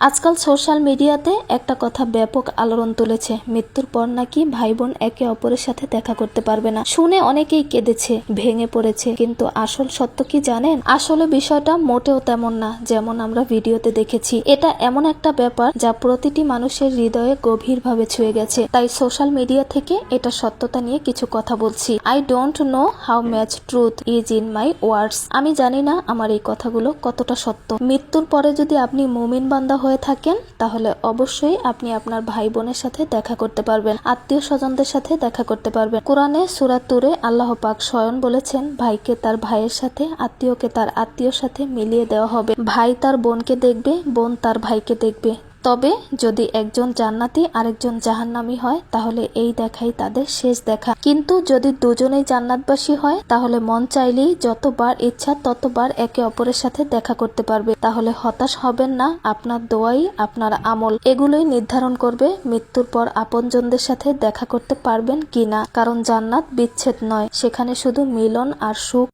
আজকাল সোশ্যাল মিডিয়াতে একটা কথা ব্যাপক আলোড়ন তুলেছে, মৃত্যুর পর নাকি ভাই বোন একে অপরের সাথে দেখা করতে পারবে না। শুনে অনেকেই কেঁদেছে, ভেঙে পড়েছে, কিন্তু আসল সত্য কি জানেন? আসলে বিষয়টা মোটেও তেমন না যেমন আমরা ভিডিওতে দেখেছি। এটা এমন একটা ব্যাপার যা প্রতিটি মানুষের হৃদয়ে গভীরভাবে ছুঁয়ে গেছে। তাই সোশ্যাল মিডিয়া থেকে এটা সত্যতা নিয়ে কিছু কথা বলছি। I don't know how much truth is in my words. আমি জানি না আমার এই কথাগুলো কতটা সত্য। মৃত্যুর পরে যদি আপনি মুমিন বান্দা হয়ে থাকেন তাহলে অবশ্যই আপনি আপনার ভাই বোনের সাথে দেখা করতে পারবেন, আত্মীয় স্বজনদের সাথে দেখা করতে পারবেন। কোরআনে সূরা তুরে আল্লাহ পাক স্বয়ং বলেছেন, ভাইকে তার ভাইয়ের সাথে, আত্মীয়কে তার আত্মীয়র সাথে মিলিয়ে দেওয়া হবে। ভাই তার বোনকে দেখবে, বোন তার ভাইকে দেখবে। তবে যদি একজন জান্নাতি আরেকজন জাহান্নামী হয় তাহলে এই দেখাই তাদের শেষ দেখা। কিন্তু যদি দুজনেই জান্নাতবাসী হয় তাহলে মন চাইলেই যতবার ইচ্ছা ততবার একে অপরের সাথে দেখা করতে পারবে। তাহলে হতাশ হবেন না, আপনার দোয়াই আপনার আমল এগুলোই নির্ধারণ করবে মৃত্যুর পর আপনজনদের সাথে দেখা করতে পারবেন কিনা। কারণ জান্নাত বিচ্ছেদ নয়, সেখানে শুধু মিলন আর সুখ